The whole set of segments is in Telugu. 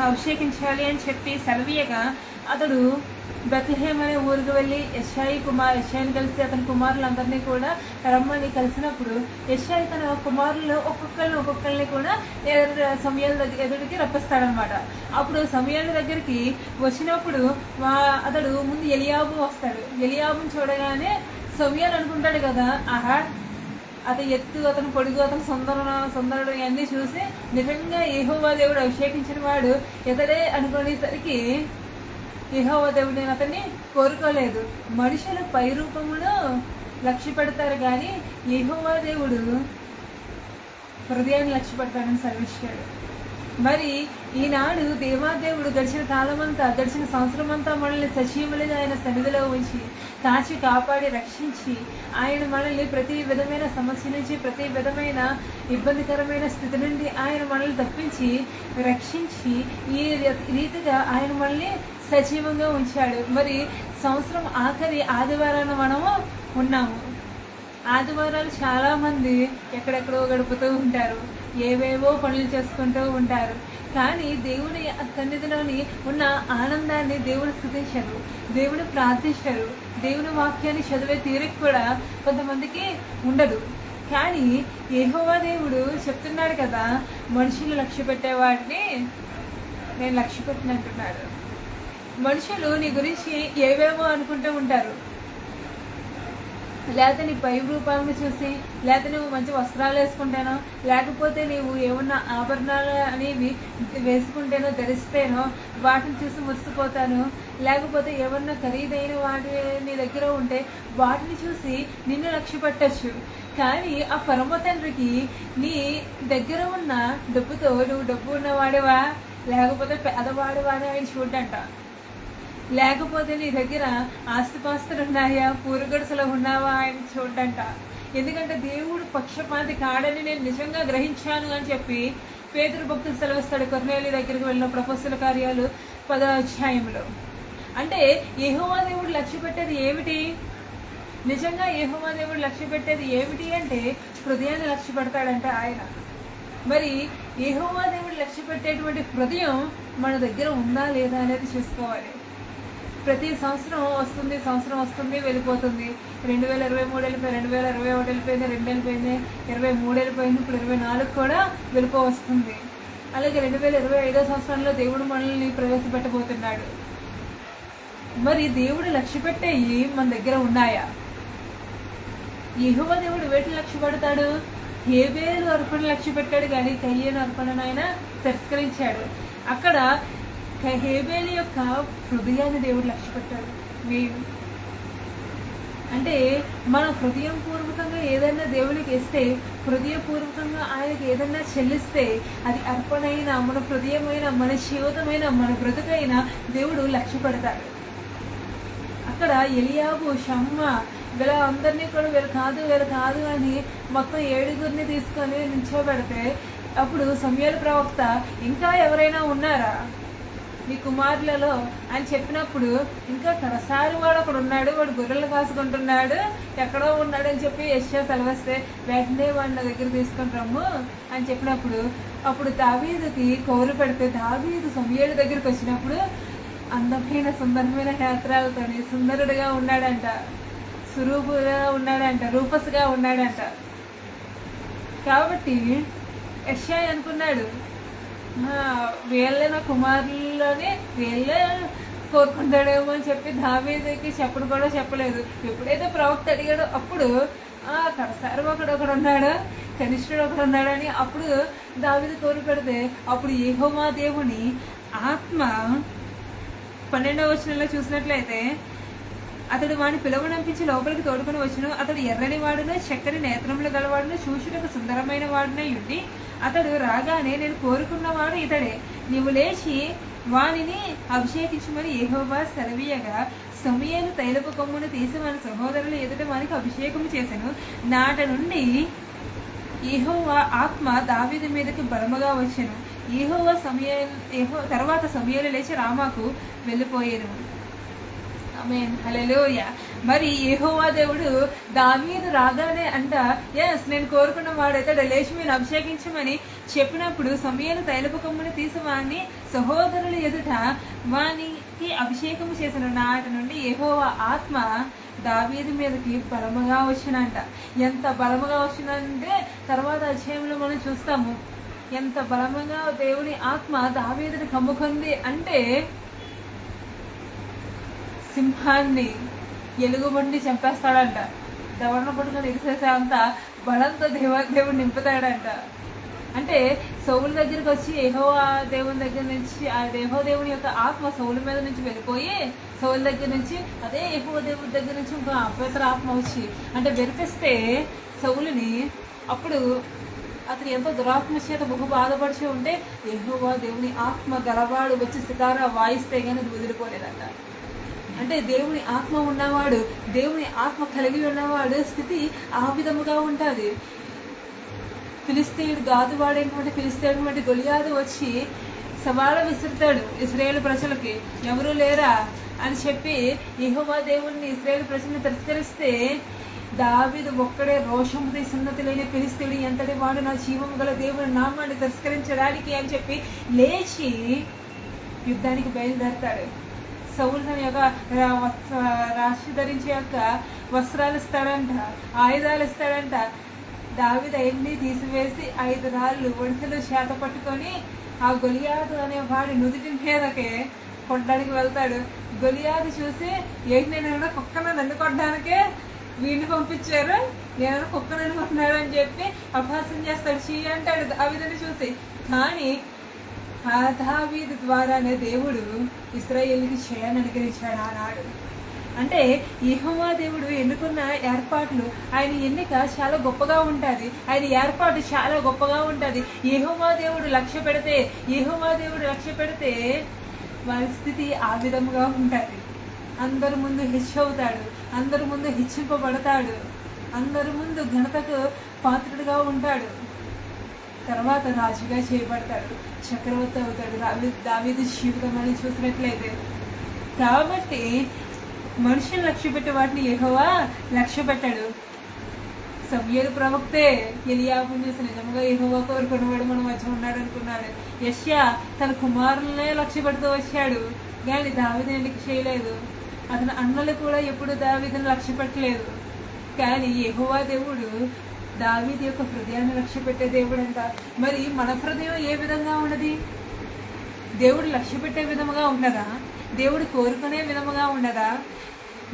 అభిషేకించాలి అని చెప్పి సెలవీయగా అతడు బెత్లెహేమ్ అనే ఊరికి వెళ్ళి యెషాయిని కలిసి అతని కుమారులందరినీ కూడా రమ్మని కలిసినప్పుడు యెషాయి తన కుమారులు ఒక్కొక్కరిని కూడా సమూయేలు ఎదుటికి రప్పిస్తాడనమాట. అప్పుడు సమూయేలు దగ్గరికి వచ్చినప్పుడు అతడు ముందు ఎలియాబు వస్తాడు. ఎలియాబుని చూడగానే సమూయేలు అనుకుంటాడు కదా, ఆహా అతని ఎత్తు, అతను పొడుగు, అతను సుందరుడు ఇవన్నీ చూసి నిజంగా యెహోవా దేవుడు అభిషేకించిన వాడు ఇతడే అనుకునేసరికి యెహోవా దేవుడు అతన్ని కోరుకోలేదు. మనుషులు పై రూపంలో లక్ష్య పెడతారు కానీ యెహోవా దేవుడు హృదయాన్ని లక్ష్య పెడతాడని సెలవిచ్చాడు. మరి ఈనాడు దేవాదేవుడు గడిచిన సంవత్సరం అంతా మనల్ని సజీవులుగా ఆయన సన్నిధిలో ఉంచి కాచి కాపాడి రక్షించి ఆయన మనల్ని ప్రతి విధమైన సమస్య నుంచి, ప్రతి విధమైన ఇబ్బందికరమైన స్థితి నుండి ఆయన మనల్ని తప్పించి రక్షించి ఈ రీతిగా ఆయన మనల్ని సజీవంగా ఉంచాడు. మరి సంవత్సరం ఆఖరి ఆదివారాన్ని మనము ఉన్నాము. ఆదివారాలు చాలామంది ఎక్కడెక్కడో గడుపుతూ ఉంటారు, ఏవేవో పనులు చేసుకుంటూ ఉంటారు. కానీ దేవుని సన్నిధిలోని ఉన్న ఆనందాన్ని దేవుడు స్తుతించరు, దేవుని ప్రార్థించరు, దేవుని వాక్యాన్ని చదివే తీరిక కూడా కొంతమందికి ఉండదు. కానీ యెహోవా దేవుడు చెప్తున్నాడు కదా, మనుషులు లక్ష్య పెట్టే వాటిని నేను లక్ష్య పెట్టినంటున్నాడు. మనుషులు నీ గురించి ఏవేవో అనుకుంటూ ఉంటారు, లేకపోతే నీ పై రూపాలను చూసి, లేకపోతే నువ్వు మంచి వస్త్రాలు వేసుకుంటేనో, లేకపోతే నీవు ఏమన్నా ఆభరణాలు అనేవి వేసుకుంటేనో ధరిస్తేనో వాటిని చూసి మురిసిపోతాను, లేకపోతే ఏమన్నా ఖరీదైన వాటి నీ దగ్గర ఉంటే వాటిని చూసి నిన్ను లక్ష్య పెట్టచ్చు. కానీ ఆ పరమ తండ్రికి నీ దగ్గర ఉన్న డబ్బుతో నువ్వు డబ్బు ఉన్నవాడివా లేకపోతే పేదవాడివా అని ఆయన చూడంట. లేకపోతే నీ దగ్గర ఆస్తిపాస్తులు ఉన్నాయా, పూరుగడుసులు ఉన్నావా ఆయన చూడంట. ఎందుకంటే దేవుడు పక్షపాతి కాడని నేను నిజంగా గ్రహించాను అని చెప్పి పేతురు భక్తులు సెలవిస్తాడు కొర్నేలి దగ్గరికి వెళ్ళిన అపొస్తలుల కార్యాలు 10వ అధ్యాయంలో. అంటే యెహోవా దేవుడు లక్ష్య పెట్టేది ఏమిటి? నిజంగా యెహోవా దేవుడు లక్ష్య పెట్టేది ఏమిటి అంటే హృదయాన్ని లక్ష్య పెడతాడంట ఆయన. మరి యెహోవా దేవుడు లక్ష్య పెట్టేటువంటి హృదయం మన దగ్గర ఉందా లేదా అనేది చూసుకోవాలి. ప్రతి సంవత్సరం వస్తుంది వెళ్ళిపోతుంది. 2023 వెళ్ళిపోయి, 2021 వెళ్ళిపోయింది, 2 వెళ్ళిపోయింది, 23 వెళ్ళిపోయింది, ఇప్పుడు 24 కూడా వెళ్ళిపోవస్తుంది. అలాగే 2025 సంవత్సరంలో దేవుడు మనల్ని ప్రవేశపెట్టబోతున్నాడు. మరి దేవుడు లక్ష్య పెట్టేవి మన దగ్గర ఉన్నాయా? యెహోవా దేవుడు వేటిని లక్ష్య పెడతాడు? హేబేలు అర్పణ లక్ష్య పెట్టాడు కానీ కయ్యేను అర్పణను ఆయన తిరస్కరించాడు. అక్కడ హేబేలు యొక్క హృదయాన్ని దేవుడు లక్ష్య పెట్టాడు. అంటే మన హృదయం పూర్వకంగా ఏదైనా దేవునికి ఇస్తే, హృదయపూర్వకంగా ఆయనకి ఏదైనా చెల్లిస్తే అది అర్పణైనా, మన హృదయమైన, మన జీవితమైన, మన బ్రతుకైనా దేవుడు లక్ష్య పెడతాడు. అక్కడ ఎలియాబు, షమ్మ వీళ్ళ అందరినీ కూడా వీళ్ళు కాదు అని మొత్తం 7గురిని తీసుకొని నిల్చోబెడితే అప్పుడు సమూయేలు ప్రవక్త ఇంకా ఎవరైనా ఉన్నారా నీ కుమారులలో అని చెప్పినప్పుడు, ఇంకా కడసారి వాడు అక్కడ ఉన్నాడు, వాడు గొర్రెలు కాసుకుంటున్నాడు, ఎక్కడో ఉన్నాడు అని చెప్పి యెషయా సెలవిస్తే వెంటనే వాడిని నా దగ్గర తీసుకొని రమ్ము అని చెప్పినప్పుడు అప్పుడు దావీదుకి కౌరు పెడితే దావీదు సమూయేలు దగ్గరికి వచ్చినప్పుడు అందమైన సుందరమైన నేత్రాలతో సుందరుడిగా ఉన్నాడంట, సురూపుగా ఉన్నాడంట, రూపస్గా ఉన్నాడంట. కాబట్టి యెషయా అనుకున్నాడు, వీళ్ళ నా కుమారుల్లోనే వీళ్ళే కోరుకుంటాడేమో అని చెప్పి దావీదుకి చెప్పడు కూడా చెప్పలేదు. ఎప్పుడైతే ప్రవక్త అడిగాడో అప్పుడు కడసారి ఒకడు ఉన్నాడు, కనిష్ఠుడు ఒకడు ఉన్నాడని అప్పుడు దావీదు కోరి పెడితే అప్పుడు యెహోవా దేవుని ఆత్మ 12వ వచనంలో చూసినట్లయితే అతడు వాడిని పిలువనంపించి లోపలికి తోడుకొని వచ్చును. అతడు ఎర్రని వాడును, చక్కని నేత్రములు గలవాడును, చూచుటకు సుందరమైన వాడునై ఉండి అతడు రాగానే నేను కోరుకున్నవాడు ఇతడే, నీవు లేచి వానిని అభిషేకించమని యెహోవా సెలవీయగా సమూయేలు తైలపు కొమ్మును తీసి మన సహోదరుల ఎదుట వానికి అభిషేకము చేసెను. నాట నుండి యెహోవా ఆత్మ దావీదు మీదకి బలముగా వచ్చెను. తర్వాత సమూయేలు లేచి రామాకు వెళ్ళిపోయాను. ఆమేన్, హల్లెలూయా. మరి యెహోవా దేవుడు దావీదు రాగానే అంట నేను కోరుకున్న వాడైతే లేచి మీరు అభిషేకించమని చెప్పినప్పుడు సమూయేలు తైలపు కొమ్ముని తీసి వాడిని సహోదరుల ఎదుట వానికి అభిషేకం చేసిన నాటి నుండి యెహోవా ఆత్మ దావీదు మీదకి బలముగా వచ్చినంట. ఎంత బలముగా వచ్చినంటే తర్వాత అధ్యాయంలో మనం చూస్తాము. ఎంత బలముగా దేవుని ఆత్మ దావీదుని కమ్ముకుంది అంటే సింహాన్ని ఎలుగుబండి చంపేస్తాడంట. దవరణ పట్టుకొని ఎగిసేసే అంత బలంతో దేవుడు నింపుతాడంట. అంటే సౌలు దగ్గరికి వచ్చి యెహోవా దేవుని దగ్గర నుంచి ఆ యెహోవా దేవుని యొక్క ఆత్మ సౌలు మీద నుంచి వెళ్ళిపోయి సౌలు దగ్గర నుంచి అదే యెహోవా దేవుడి దగ్గర నుంచి ఇంకో అపవిత్ర ఆత్మ వచ్చి అంటే వెరిపిస్తే సౌలుని అప్పుడు అతను ఎంతో దురాత్మ చేత బహు బాధపడిచి ఉంటే యెహోవా దేవుని ఆత్మ గలవాడు వచ్చి సితారా వాయిస్తే కానీ అది వదిలిపోలేదంట. అంటే దేవుని ఆత్మ ఉన్నవాడు, దేవుని ఆత్మ కలిగి ఉన్నవాడు స్థితి ఆ విధముగా ఉంటుంది. ఫిలిస్తీయుడు గాదువాడైనటువంటి ఫిలిస్తీయుడు గొలియాదు వచ్చి సవాలు విసురుతాడు ఇశ్రాయేలు ప్రజలకి, ఎవరూ లేరా అని చెప్పి యెహోవా దేవుణ్ణి ఇశ్రాయేలు ప్రజల్ని తిరస్కరిస్తే దావీదు ఒక్కడే రోషంతో సున్నతి లేని ఫిలిస్తీయుడు ఎంతటి వాడు నా జీవం గల దేవుని నామాన్ని తిరస్కరించడానికి అని చెప్పి లేచి యుద్ధానికి బయలుదేరతాడు. సౌలు తన యొక్క రాశి ధరించే యొక్క వస్త్రాలు ఇస్తాడంట, ఆయుధాలు ఇస్తాడంట. దావీదు అవన్నీ తీసివేసి 5 రాళ్ళు ఒడిసెలు చేత పట్టుకొని ఆ గొలియాదు అనే వాడి నుదుటి మీదకి కొట్టడానికి వెళ్తాడు. గొలియాదు చూసి ఏంటి నేను కుక్కను నన్ను కొట్టడానికే వీడిని పంపించారు, నేను కుక్కను అనుకుంటున్నాడు అని చెప్పి అపహాసం చేస్తాడు. చీ అంటాడు దావీదుని చూసి. కానీ ఆ దావీదు ద్వారానే దేవుడు ఇశ్రాయేలుకి చేయని అనుగ్రహించాడు ఆనాడు. అంటే యెహోవా దేవుడు ఎన్నుకున్న ఏర్పాట్లు, ఆయన ఎన్నిక చాలా గొప్పగా ఉంటుంది, ఆయన ఏర్పాటు చాలా గొప్పగా ఉంటుంది. యెహోవా దేవుడు లక్ష్య పెడితే వారి స్థితి ఆ విధముగా ఉంటుంది. అందరి ముందు హెచ్చవుతాడు, అందరి ముందు హెచ్చింపబడతాడు, అందరి ముందు ఘనతకు పాత్రుడుగా ఉంటాడు. తర్వాత రాజుగా చేయబడతాడు, చక్రవర్తి అవుతాడు. దావీదు జీవితం అని చూసినట్లయితే కాబట్టి మనుషులు లక్ష్య పెట్టే వాటిని యెహోవా లక్ష్య పెట్టాడు. సమూయేలు ప్రవక్తే ఎలియాబుని చూసి నిజంగా యెహోవా కోరుకున్నవాడు మన మధ్య ఉన్నాడు అనుకున్నాడు. యెషయా తన కుమారులనే లక్ష్య పెడుతూ వచ్చాడు, కానీ దావీదుని ఎందుకు చేయలేదు. అతని అన్నలు కూడా ఎప్పుడు దావీదుని లక్ష్య పెట్టలేదు. కానీ యెహోవా దేవుడు దావీదు యొక్క హృదయాన్ని లక్ష్య పెట్టే దేవుడు అంట. మరి మన హృదయం ఏ విధంగా ఉన్నది? దేవుడు లక్ష్య పెట్టే విధముగా ఉన్నదా? దేవుడు కోరుకునే విధముగా ఉన్నదా?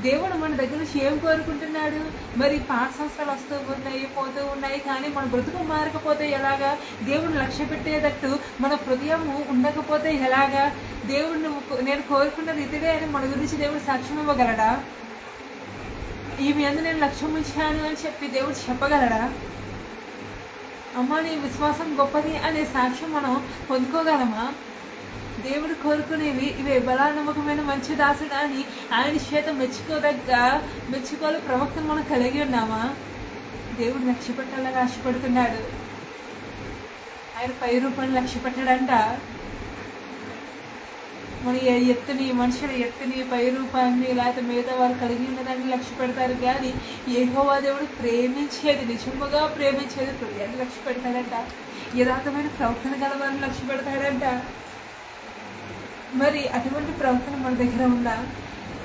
దేవుడు మన దగ్గర నుంచి ఏం కోరుకుంటున్నాడు? మరి పాత సంవత్సరాలు వస్తూ ఉన్నాయి, పోతూ ఉన్నాయి, కానీ మన బ్రతుకు మారకపోతే ఎలాగా? దేవుడు లక్ష్య పెట్టేటట్టు మన హృదయము ఉండకపోతే ఎలాగా? దేవుడిని నేను కోరుకున్న రీతిగా అని మన గురించి దేవుడు సాక్ష్యం ఇవ్వగలడా? ఈమె అందు నేను లక్ష్యం ఉంచాను అని చెప్పి దేవుడు చెప్పగలడా? అమ్మ నీ విశ్వాసం గొప్పది అనే సాక్ష్యం మనం పొందుకోగలమా? దేవుడు కోరుకునేవి ఇవే. బలా నమ్మకమైన మంచి దాసుడు అని ఆయన చేత మెచ్చుకోలు ప్రవక్తను మనం కలిగి ఉన్నామా? దేవుడు లక్ష్య పెట్టాలని ఆశపడుతున్నాడు. ఆయన 10 రూపాయలు లక్ష్య పెట్టాడంట. మన ఎత్తుని మనుషుల ఎత్తుని 10 రూపాయలని లేకపోతే మిగతా వారు కలిగి ఉన్నదాన్ని లక్ష్య పెడతారు, కానీ యెహోవా దేవుడు ప్రేమించేది, నిజముగా ప్రేమించేది హృదయాన్ని లక్ష్య పెడతాడంట. యథార్థమైన ప్రవర్తన గల వారిని లక్ష్య పెడతాడంట. మరి అటువంటి ప్రవర్తన మన దగ్గర ఉందా?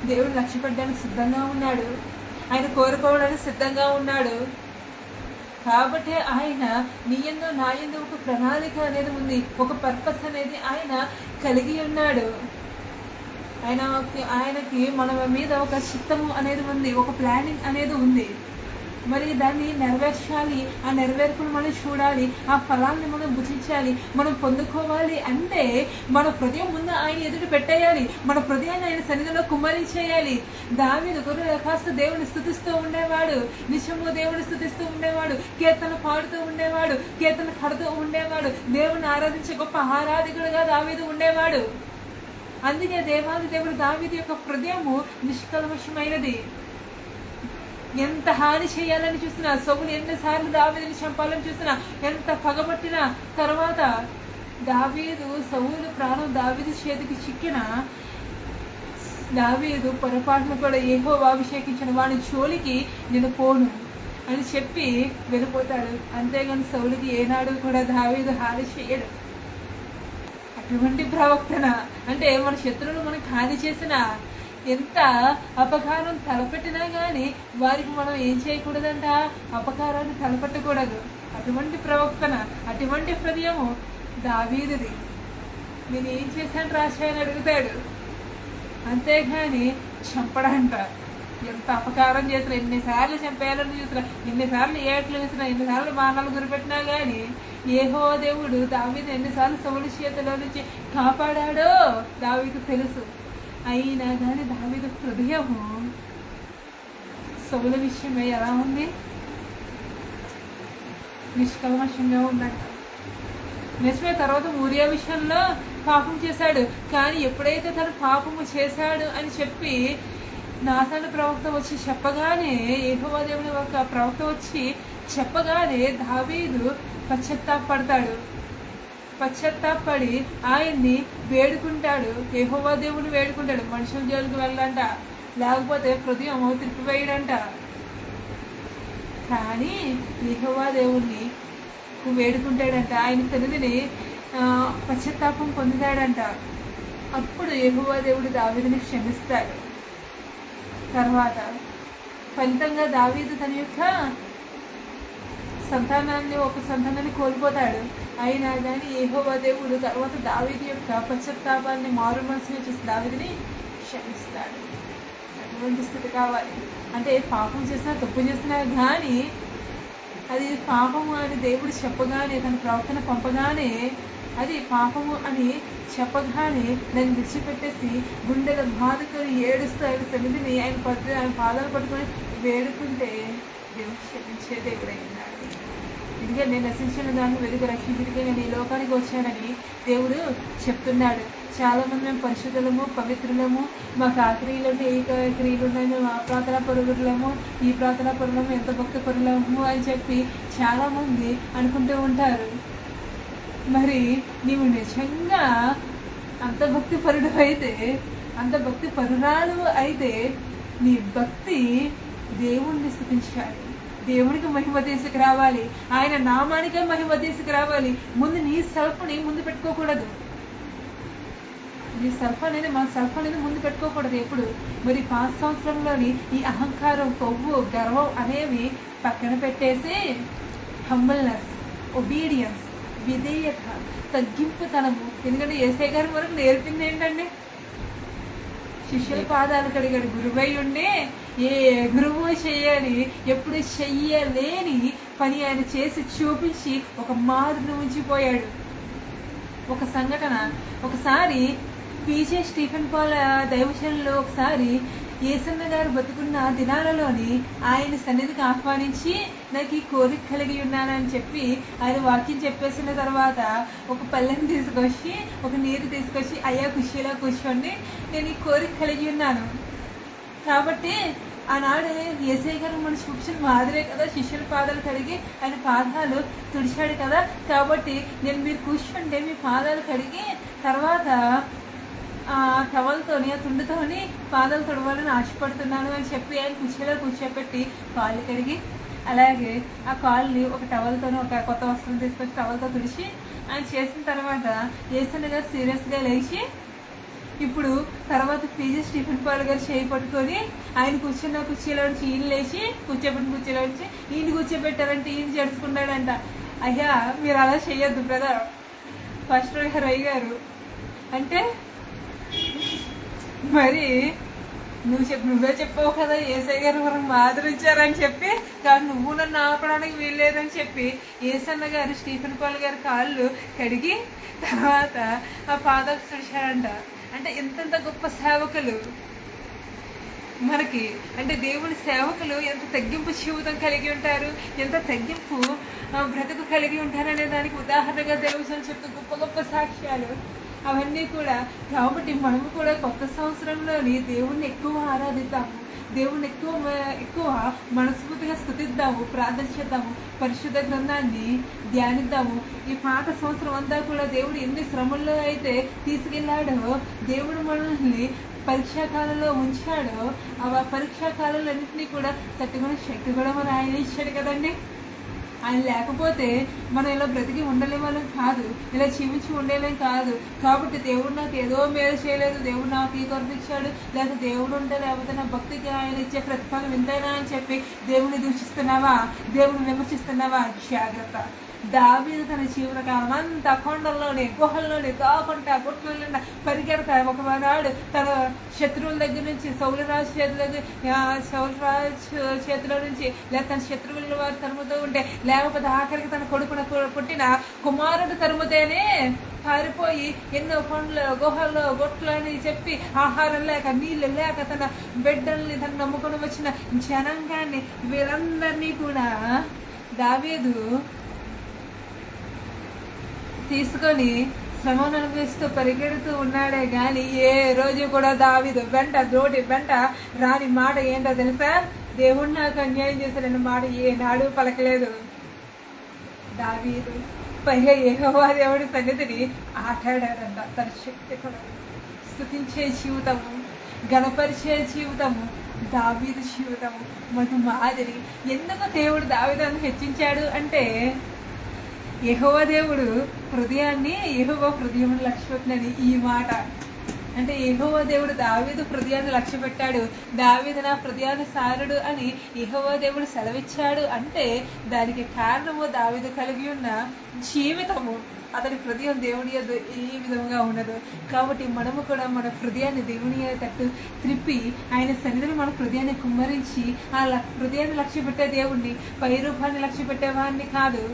దేవుడు లక్ష్య పెట్టడానికి సిద్ధంగా ఉన్నాడు, ఆయన కోరుకోవడానికి సిద్ధంగా ఉన్నాడు. కాబట్టి ఆయన నీ యందు నా యందు ఒక ప్రణాళిక అనేది ఉంది, ఒక పర్పస్ అనేది ఆయన కలిగి ఉన్నాడు. ఆయనకి మన మీద ఒక చిత్తము అనేది ఉంది, ఒక ప్లానింగ్ అనేది ఉంది. మరి దాన్ని నెరవేర్చాలి, ఆ నెరవేర్పును మనం చూడాలి, ఆ ఫలాన్ని మనం భుజించాలి, మనం పొందుకోవాలి అంటే మన హృదయం ముందు ఆయన ఎదుట పెట్టేయాలి, మన హృదయాన్ని ఆయన సన్నిధిలో కుమ్మరించేయాలి. దావీదు గొర్రెల కాస్త దేవుని స్తుతిస్తూ ఉండేవాడు, నిత్యము దేవుని స్తుతిస్తూ ఉండేవాడు, కీర్తన పాడుతూ ఉండేవాడు, కీర్తన కడుతూ ఉండేవాడు, దేవుని ఆరాధించే గొప్ప ఆరాధికుడుగా దావీదు ఉండేవాడు. అందుకే దేవాది దేవుడు దావీదు యొక్క హృదయము నిష్కల్మషమైనది. ఎంత హాని చేయాలని చూసినా, సౌలు ఎన్నిసార్లు దావీదుని చంపాలని చూసినా, ఎంత పగబట్టిన తర్వాత సౌలు ప్రాణం దావీదు చేతికి చిక్కిన దావీదు పొరపాటును కూడా యెహోవా అభిషేకించిన వాని జోలికి నేను పోను అని చెప్పి వెళ్ళిపోతాడు. అంతేగాని సౌలుకి ఏనాడు కూడా దావీదు హాని చేయడు. అటువంటి ప్రవక్తన అంటే మన శత్రువులు మనకు హాని చేసిన ఎంత అపకారం తలపెట్టినా కానీ వారికి మనం ఏం చేయకూడదంట, అపకారాన్ని తలపెట్టకూడదు. అటువంటి ప్రవక్తన, అటువంటి హృదయము దావీదుది. నేను ఏం చేశాను రాశా అని అడుగుతాడు, అంతేగాని చంపడంట. ఎంత అపకారం చేసినా, ఎన్నిసార్లు చంపేయాలని చూసినా, ఎన్నిసార్లు ఏట్లు వేసినా, ఎన్నిసార్లు బాణాలు గురిపెట్టినా కానీ యెహోవా దేవుడు దావీదుని ఎన్నిసార్లు సౌలు చేతిలో నుంచి కాపాడాడో దావీదుకు తెలుసు. అయినా కానీ దావీదు హృదయము సౌలు విషయమే ఎలా ఉంది, నిష్కల్మషంగా ఉందంట. నిజమే, తర్వాత ఊరియా విషయంలో పాపం చేశాడు, కానీ ఎప్పుడైతే తను పాపము చేశాడు అని చెప్పి నాతాను ప్రవక్త వచ్చి చెప్పగానే, యెహోవా దేవుని ఒక ప్రవక్త వచ్చి చెప్పగానే దావీదు పశ్చాత్తాపడతాడు. పశ్చాత్తాపడి ఆయన్ని వేడుకుంటాడు, యెహోవా దేవుని వేడుకుంటాడు. మనుషుల జోలికి వెళ్ళంట, లేకపోతే హృదయం తిప్పివేయడంట. కానీ యెహోవా దేవుణ్ణి వేడుకుంటాడంట, ఆయన సన్నిధిని పశ్చాత్తాపం పొందుతాడంట. అప్పుడు యెహోవా దేవుడు దావీదుని క్షమిస్తాడు. తర్వాత ఫలితంగా దావీదు తన యొక్క ఒక సంతానాన్ని కోల్పోతాడు. అయినా కానీ యెహోవా దేవుడు తర్వాత దావీదు యొక్క పశ్చాత్తాపాన్ని, మారు మనసుని చూసి దావీదుని క్షమిస్తాడు. అటువంటి స్థితి కావాలి. అంటే పాపం చేసినా, తప్పు చేసినా కానీ అది పాపము అని దేవుడు చెప్పగానే, తన ప్రవర్తన పంపగానే అది పాపము అని చెప్పగానే దాన్ని విడిచిపెట్టేసి గుండెల బాధకొని ఏడుస్తూ ఆయన సన్నిధిని ఆయన పాదాలు పట్టుకొని వేడుకుంటే దేవుడు క్షమించే దేవుడై ఉన్నాడు. ఎందుకంటే నేను నశించిన దాన్ని వెలుగు రక్షించడానికి నేను ఈ లోకానికి వచ్చానని దేవుడు చెప్తున్నాడు. చాలామంది మేము పరిశుద్ధులము, పవిత్రులము, మాకు ఆ క్రియలు ఈ క్రియలు ఉన్నాయి, మేము ఆ ప్రార్థనా పరులము, ఈ ప్రార్థనా పరులము, ఎంత భక్తి పరులము అని చెప్పి చాలామంది అనుకుంటూ ఉంటారు. మరి నీవు నిజంగా అంత భక్తి పరుడు అయితే, అంత భక్తి పరురాలు అయితే నీ భక్తి దేవుణ్ణి స్తుతించాలి, దేవునికి మహిమ తీసుకురావాలి, ఆయన నామానికే మహిమ తీసుకురావాలి. ముందు నీ సెల్ఫ్ని ముందు పెట్టుకోకూడదు. నీ సెల్ఫ్ అనేది, మన సెల్ఫ్ అనేది ముందు పెట్టుకోకూడదు ఎప్పుడు. మరి 5 సంవత్సరంలోని ఈ అహంకారం, కొవ్వు, గర్వం అనేవి పక్కన పెట్టేసి హంబల్నెస్, ఒబీడియన్స్, విధేయత, తగ్గింపుతనము. ఎందుకంటే యేసయ్య గారి వరకు నేర్పింది ఏంటండి, శిష్యుల పాదాలు కడిగాడు. గురువై ఉండే ఏ గురువు చేయాలి, ఎప్పుడు చెయ్యలేని పని ఆయన చేసి చూపించి ఒక మారును ఉంచిపోయాడు. ఒక సంఘటన, ఒకసారి పీజే స్టీఫెన్ పాల్ దైవజనులు ఒకసారి యేసన్న గారు బతుకున్న దినాలలోని ఆయన సన్నిధికి ఆహ్వానించి నాకు ఈ కోరిక కలిగి ఉన్నానని చెప్పి ఆయన వాక్యం చెప్పేసిన తర్వాత ఒక పళ్ళెని తీసుకొచ్చి, ఒక నీరు తీసుకొచ్చి, అయ్యా కుర్చీలో కూర్చోండి, నేను ఈ కోరిక కలిగి ఉన్నాను. కాబట్టి ఆనాడు యేసయ్య గారు మన శిష్యుల మాదిరే కదా, శిష్యుల పాదాలు కడిగి ఆయన పాదాలు తుడిచాడు కదా, కాబట్టి నేను మీరు కూర్చుంటే మీ పాదాలు కడిగి తర్వాత టవల్తోని, ఆ తుండుతోని పాదాలు తుడవాలని ఆశపడుతున్నాను అని చెప్పి ఆయన కుర్చీలో కూర్చోపెట్టి కాళ్ళు కడిగి, అలాగే ఆ కాళ్ళని ఒక టవల్తోని, ఒక కొత్త వస్త్రం తీసుకొచ్చి టవల్తో తుడిచి ఆయన చేసిన తర్వాత యేసన్న గారు సీరియస్గా లేచి, ఇప్పుడు తర్వాత పీజే స్టీఫెన్ పాల్ గారు చేయి పట్టుకొని ఆయన కూర్చున్న కుర్చీలో నుంచి ఈయన లేచి, కూర్చోబెట్టిన కుర్చీలో నుంచి ఈయన కూర్చోబెట్టారంటే ఈయన జడుచుకున్నాడంట. అయ్యా మీరు అలా చేయొద్దు బ్రదర్, ఫస్ట్ రయ్య గారు అంటే మరి నువ్వే చెప్పావు కదా యేసయ్య గారు మనకు ఆదరించారని చెప్పి, కానీ నువ్వు నన్ను ఆపడానికి వీల్లేదని చెప్పి యేసన్న గారు స్టీఫెన్ పాల్ గారి కాళ్ళు కడిగి తర్వాత ఆ పాదాలు తుడిచారంట. అంటే ఎంతెంత గొప్ప సేవకులు మనకి, అంటే దేవుని సేవకులు ఎంత తగ్గింపు జీవితం కలిగి ఉంటారు, ఎంత తగ్గింపు బ్రతుకు కలిగి ఉంటారనే దానికి ఉదాహరణగా దేవుని చెప్తూ గొప్ప గొప్ప సాక్ష్యాలు అవన్నీ కూడా. కాబట్టి మనము కూడా కొత్త సంవత్సరంలోని దేవుణ్ణి ఎక్కువ ఆరాధిద్దాము, దేవుణ్ణి ఎక్కువ మనస్ఫూర్తిగా స్తుతిద్దాము, ప్రార్థన చేద్దాము, పరిశుద్ధ గ్రంథాన్ని ధ్యానిద్దాము. ఈ పాత సంవత్సరం అంతా కూడా దేవుడు ఎన్ని శ్రమల్లో అయితే తీసుకెళ్ళాడో, దేవుడు మనల్ని పరీక్షాకాలంలో ఉంచాడో, ఆ పరీక్షాకాలంలో అన్నింటినీ కూడా తట్టుకునే శక్తి కూడా మన ఆయన ఇచ్చాడు కదండి. ఆయన లేకపోతే మనం ఇలా బ్రతికి ఉండలేమని కాదు, ఇలా జీవించి ఉండలేం కాదు. కాబట్టి దేవుడు నాకు ఏదో మేలు చేయలేదు, దేవుడు నాకు ఈ కొరకు ఇచ్చాడు, లేకపోతే దేవుడు ఉంటే లేకపోతే నా భక్తికి ఆయన ఇచ్చే ప్రతిఫలం ఇంతైనా అని చెప్పి దేవుని దూషిస్తున్నావా, దేవుని విమర్శిస్తున్నావా? జాగ్రత్త. దావీదు తన జీవనకాలం అంతా కొండల్లోనే గుహల్లోనే దాకుంటా గుట్లలో పరిగెడతా ఒకనాడు తన శత్రువుల దగ్గర నుంచి సౌలరాజు చేతిలో నుంచి లేదా తన శత్రువుల వారు తరుముతూ ఉంటే, లేకపోతే ఆఖరికి తన కొడుకున పుట్టిన కుమారుడు తరుముతేనే పారిపోయి ఎన్నో కొండలు గుహల్లో గొట్లు అని చెప్పి ఆహారం లేక నీళ్ళు లేక తన బిడ్డల్ని తను నమ్ముకొని వచ్చిన జనాంగాన్ని వీరందరినీ కూడా దావీదు తీసుకొని శ్రమను అనుభవిస్తూ పరిగెడుతూ ఉన్నాడే కానీ ఏ రోజు కూడా దావీదు నోటి వెంట రాని మాట ఏంటో తెలుసా? దేవుడు నాకు అన్యాయం చేశాడన్న మాట ఏనాడు పలకలేదు దావీదు. పైగా యెహోవా దేవుడి సన్నిధిని ఆటాడాడంట. తన శక్తి కొరకు స్తుతించే జీవితము, గణపరిచే జీవితము దావీదు జీవితము మనకు మాదిరి. ఎందుకు దేవుడు దావీదును హెచ్చించాడు అంటే, యెహోవా దేవుడు యెహోవా హృదయం లక్ష్యపెట్టినని ఈ మాట. అంటే యెహోవా దేవుడు దావీదు హృదయాన్ని లక్ష్య పెట్టాడు, దావీదు నా హృదయాన్ని సారుడు అని యెహోవా దేవుడు సెలవిచ్చాడు అంటే దానికి కారణము దావీదు కలిగి ఉన్న జీవితము. అతని హృదయం దేవుని యొద్ద ఏ విధంగా ఉండదు. కాబట్టి మనము కూడా మన హృదయాన్ని దేవుని తట్టు త్రిప్పి ఆయన సన్నిధిని మన హృదయాన్ని కుమ్మరించి ఆ హృదయాన్ని లక్ష్య పెట్టే దేవుణ్ణి, పై రూపాన్ని లక్ష్య పెట్టేవాడిని కాదు,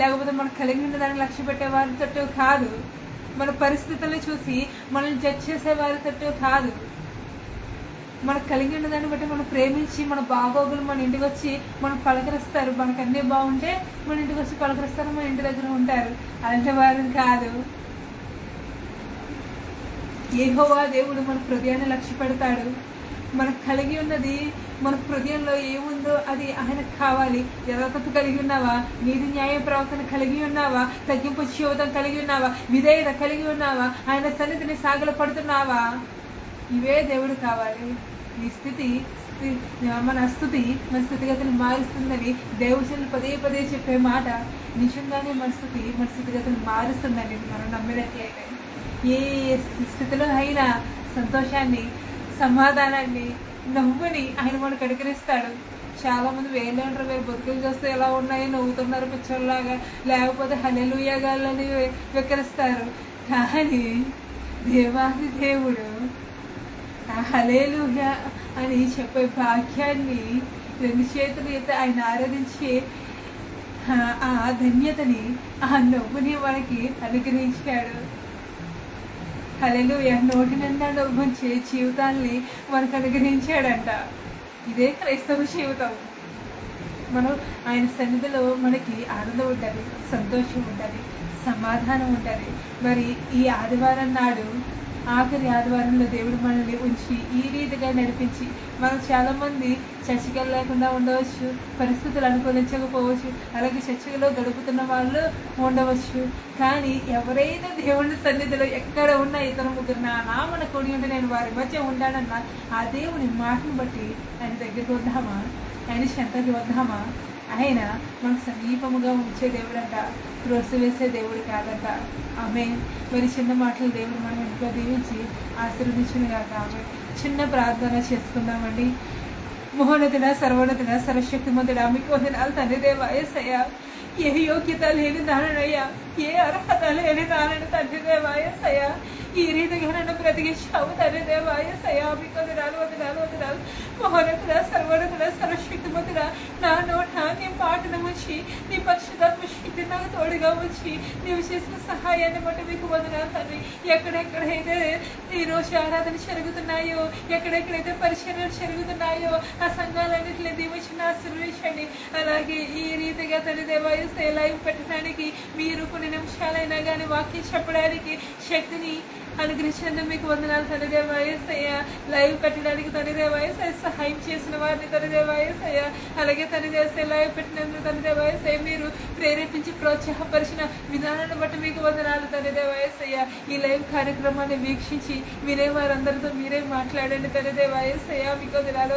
లేకపోతే మనం కలిగి ఉన్న దాన్ని లక్ష్య పెట్టే వారితో కాదు, మన పరిస్థితులను చూసి మనల్ని జడ్జ్ చేసే వారితో కాదు, మనకు కలిగి ఉన్న దాన్ని బట్టి మనం ప్రేమించి మన బాగోగులు మన ఇంటికి వచ్చి మనం పలకరిస్తారు. మనకు అన్నీ బాగుంటే మన ఇంటికి వచ్చి పలకరిస్తారు, మన ఇంటి దగ్గర ఉంటారు. అలాంటి వారిని కాదు. యెహోవా దేవుడు మన హృదయాన్ని లక్ష్య పెడతాడు. మనకు కలిగి ఉన్నది, మన హృదయంలో ఏముందో అది ఆయనకు కావాలి. యథార్థత కలిగి ఉన్నావా, నీతి న్యాయ ప్రవర్తన కలిగి ఉన్నావా, తగ్గింపు జీవితం కలిగి ఉన్నావా, విధేయత కలిగి ఉన్నావా, ఆయన సన్నిధిని సాగల పడుతున్నావా? ఇవే దేవుడు కావాలి. ఈ స్థితి మన స్థితిగతులు మారుస్తుందని దేవుడు పదే పదే చెప్పే మాట నిజంగానే మన స్థితిగతులు మారుస్తుందని మనం నమ్మినట్లయితే ఏ స్థితిలో అయినా సంతోషాన్ని, సమాధానాన్ని, నవ్వుని ఆయన మనకు అనుకరిస్తాడు. చాలా మంది వేరు బతుకులు చూస్తే ఎలా ఉన్నాయో నవ్వుతున్నారు పిచ్చోళ్ళలాగా, లేకపోతే హల్లెలూయా గాళ్ళని వికరిస్తారు. కానీ దేవాది దేవుడు ఆ హల్లెలూయా అని చెప్పే భాగ్యాన్ని రెండు చేతులు అయితే ఆయన ఆరాధించే ఆ ధన్యతని, ఆ నవ్వుని మనకి అనుగ్రహించాడు. హల్లెలూయా. నోటి నిండా నవ్వుంచే జీవితాన్ని మనకు అనుగ్రహించాడంట. ఇదే క్రైస్తవ జీవితం. మనం ఆయన సన్నిధిలో మనకి ఆనందం ఉంటుంది, సంతోషం ఉంటుంది, సమాధానం ఉంటుంది. మరి ఈ ఆదివారం నాడు, ఆఖరి ఆదివారంలో దేవుడు మనల్ని ఉంచి ఈ రీతిగా నడిపించి, మనం చాలామంది చర్చికి లేకుండా ఉండవచ్చు, పరిస్థితులు అనుకూలించకపోవచ్చు, అలాగే చర్చిలో గడుపుతున్న వాళ్ళు ఉండవచ్చు. కానీ ఎవరైతే దేవుని సన్నిధిలో ఎక్కడ ఉన్నా ఇతర ముగ్గురు నా నామన కొడి ఉంటే నేను వారి మధ్య ఉండాలన్న ఆ దేవుని మాటను బట్టి ఆయన దగ్గరికి వద్దామా, ఆయన చెంతకి వద్దామా? ఆయన మనకు సమీపముగా ఉంచే దేవుడంట, త్రోసివేసే దేవుడు కాదంట. ఆమె మరి చిన్న మాటలు దేవుడు మనం ఇంట్లో దీవించి ఆశీర్వదించునుగా. ఆమె చిన్న ప్రార్థన చేసుకుందామండి. మహోన్నతుడా, సర్వోన్నతుడా, సర్వశక్తిమంతుడా, మీకు వందనాలు తండ్రి దేవా యేసయ్యా. ఏ యోగ్యత లేని దానయ్యా, ఏ అర్హత లేని దానని తండ్రి దేవా యేసయ్యా. ఈ రీతిగా నన్ను బ్రతికించావు తండ్రి దేవా యేసయ్యా. మీకు వందనాలు. మహోన్నతుడా, సర్వోన్నతుడా, సర్వశక్తిమంతుడా, నా నోట నీ మాటను ఉంచి, నీ పరిశుద్ధాత్మ శక్తి నాకు తోడుగా ఉంచి నీవు చేసిన సహాయాన్ని బట్టి మీకు వందనాలు తండ్రి. ఎక్కడెక్కడైతే ఈ రోజు ఆరాధన జరుగుతున్నాయో, ఎక్కడెక్కడైతే పరిచర్యలు జరుగుతున్నాయో ఆ సంఘాలన్నింటినీ దీవించిన ఆశీర్వదించండి. అలాగే ఈ రీతిగా తండ్రి దేవా యేసయ్యా లైవ్ పెట్టడానికి మీరు కొన్ని నిమిషాలైనా కానీ వాక్యం చెప్పడానికి శక్తిని అనుగ్రహించండి. మీకు వందనాలు తండ్రి దేవా యేసయ్య. లైవ్ పెట్టడానికి తండ్రి దేవా యేసయ్య సహాయం చేసిన వారిని తండ్రి దేవా యేసయ్య, అలాగే తండ్రి దేవా లైవ్ పెట్టినందుకు తండ్రి దేవా యేసయ్య మీరు ప్రేరేపించి ప్రోత్సాహపరిచిన విధానాన్ని బట్టి మీకు వందనాలు తండ్రి దేవా యేసయ్య. ఈ లైవ్ కార్యక్రమాన్ని వీక్షించి మీరే వారందరితో మీరే మాట్లాడండి తండ్రి దేవా యేసయ్య. మీకు వదనాలు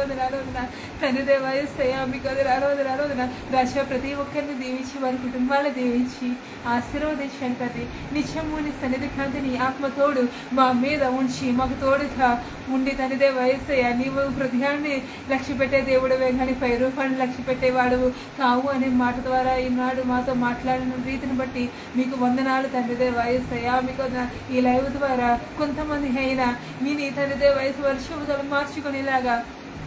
తండ్రి దేవా యేసయ్య. మీకు వదనాలు రాశా ప్రతి ఒక్కరిని దీవించి వారి కుటుంబాలను దీవించి ఆశీర్వదించండి తండ్రి. నిత్యము నీ సన్నిధి కాంతిని ఆత్మతోడు మా మీద ఉంచి మాకు తోడుగా ఉండి తండ్రి దేవా యేసయ్య. నీవు హృదయాన్ని లక్ష్య పెట్టే దేవుడవే కానీ పై రూపాన్ని లక్ష్య పెట్టేవాడువు కావు అనే మాట ద్వారా ఈనాడు మాతో మాట్లాడిన రీతిని బట్టి మీకు వందనాలు తండ్రి దేవా యేసయ్య. మీకు ఈ లైవ్ ద్వారా కొంతమంది అయినా మీ తండ్రి దేవా యేసయ్య వర్షములు మార్చుకునేలాగా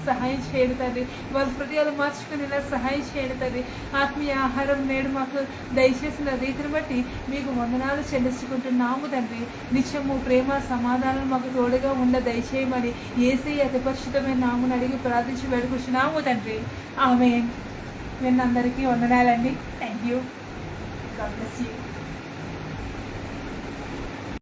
సహాయం చేయడు తండ్రి. వాళ్ళ హృదయాలు మార్చుకునేలా సహాయం చేయడు తండ్రి. ఆత్మీయ ఆహారం నేడు మాకు దయచేసిన రీతిని బట్టి మీకు వందనాలు చెల్లించుకుంటున్నాము తండ్రి. నిత్యము ప్రేమ సమాధానం మాకు తోడుగా ఉండ దయచేయమని యేసయ్య అతి పరిశుద్ధమైన నామమును అడిగి ప్రార్థించి వేడుకుంటున్నాము తండ్రి. ఆమేన్. విన్నందరికీ వందనాలండి. Thank you. God bless you.